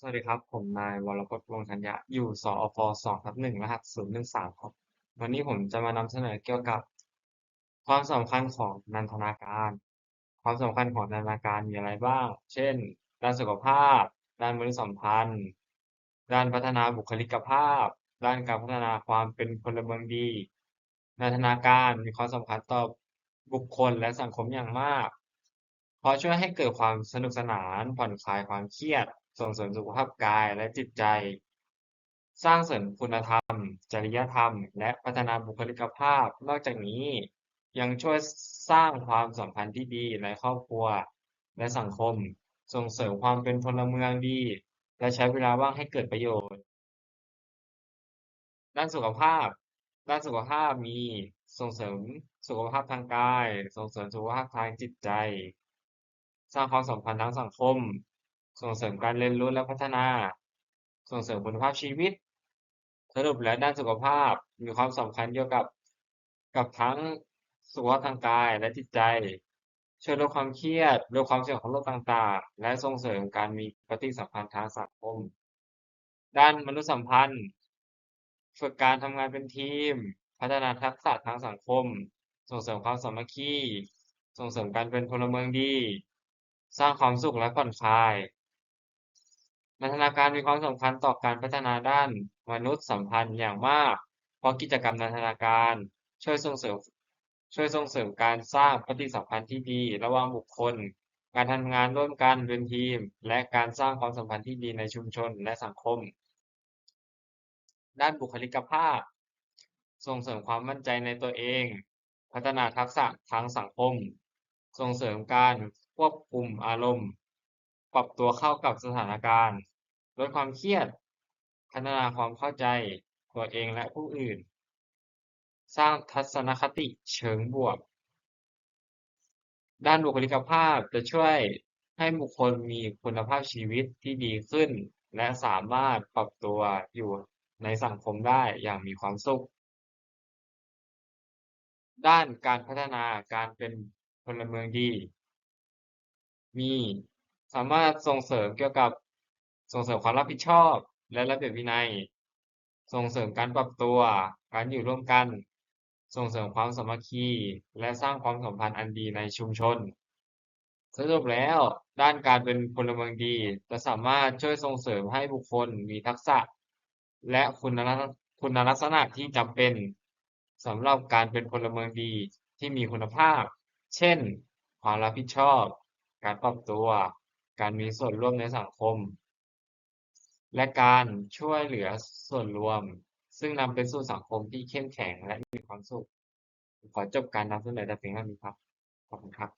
สวัสดีครับผมนายวรพจน์วงศ์ธัญญะอยู่สอฟ2/1รหัส013ครับวันนี้ผมจะมานำเสนอเกี่ยวกับความสำคัญของนันทนาการความสำคัญของนันทนาการมีอะไรบ้างเช่นด้านสุขภาพด้านมนุษยสัมพันธ์ด้านพัฒนาบุคลิกภาพด้านการพัฒนาความเป็นพลเมืองดีนันทนาการมีความสำคัญต่อบุคคลและสังคมอย่างมาก เพราะช่วยให้เกิดความสนุกสนานผ่อนคลายความเครียดส่งเสริมสุขภาพกายและจิตใจสร้างเสริมคุณธรรมจริยธรรมและพัฒนาบุคลิกภาพนอกจากนี้ยังช่วยสร้างความสัมพันธ์ที่ดีในครอบครัวและสังคมส่งเสริมความเป็นพลเมืองดีและใช้เวลาว่างให้เกิดประโยชน์ ด้านสุขภาพมีส่งเสริมสุขภาพทางกายส่งเสริมสุขภาพทางจิตใจสร้างความสัมพันธ์ทางสังคมส่งเสริมการเรียนรู้และพัฒนาส่งเสริมคุณภาพชีวิตสรุปแล้วด้านสุขภาพมีความสำคัญเกี่ยวกับทั้งสุขภาพทางกายและจิตใจช่วยลดความเครียดลดความเสี่ยงของโรคต่างๆและส่งเสริมการมีปฏิสัมพันธ์ทางสังคมด้านมนุษยสัมพันธ์ ฝึกการทำงานเป็นทีมพัฒนาทักษะทางสังคมส่งเสริมความสามัคคีส่งเสริมการเป็นพลเมืองดีสร้างความสุขและผ่อนคลายนันทนาการมีความสำคัญต่อการพัฒนาด้านมนุษยสัมพันธ์อย่างมากเพราะกิจกรรมนันทนาการช่วยส่งเสริมช่วยส่งเสริมการสร้างปฏิสัมพันธ์ที่ดีระหว่างบุคคลการทำงานร่วมกันเป็นทีมและการสร้างความสัมพันธ์ที่ดีในชุมชนและสังคม ด้านบุคลิกภาพส่งเสริมความมั่นใจในตัวเองพัฒนาทักษะทางสังคมส่งเสริมการควบคุมอารมณ์ปรับตัวเข้ากับสถานการณ์ลดความเครียดพัฒนาความเข้าใจตัวเองและผู้อื่นสร้างทัศนคติเชิงบวกด้านบุคลิกภาพจะช่วยให้บุคคลมีคุณภาพชีวิตที่ดีขึ้นและสามารถปรับตัวอยู่ในสังคมได้อย่างมีความสุข ด้านการพัฒนาการเป็นพลเมืองดีมีสามารถส่งเสริมเกี่ยวกับส่งเสริมความรับผิดชอบและระเบียบวินัยส่งเสริมการปรับตัวการอยู่ร่วมกันส่งเสริมความสามัคคีและสร้างความสัมพันธ์อันดีในชุมชนสรุปแล้วด้านการเป็นพลเมืองดีจะสามารถช่วยส่งเสริมให้บุคคลมีทักษะและคุณลักษณะที่จำเป็นสำหรับการเป็นพลเมืองดีที่มีคุณภาพ เช่นความรับผิดชอบการปรับตัวการมีส่วนร่วมในสังคมและการช่วยเหลือส่วนรวมซึ่งนำไปสู่สังคมที่เข้มแข็งและมีความสุขขอจบการนำเสนอแต่เพียงเท่านี้ครับขอบคุณครับ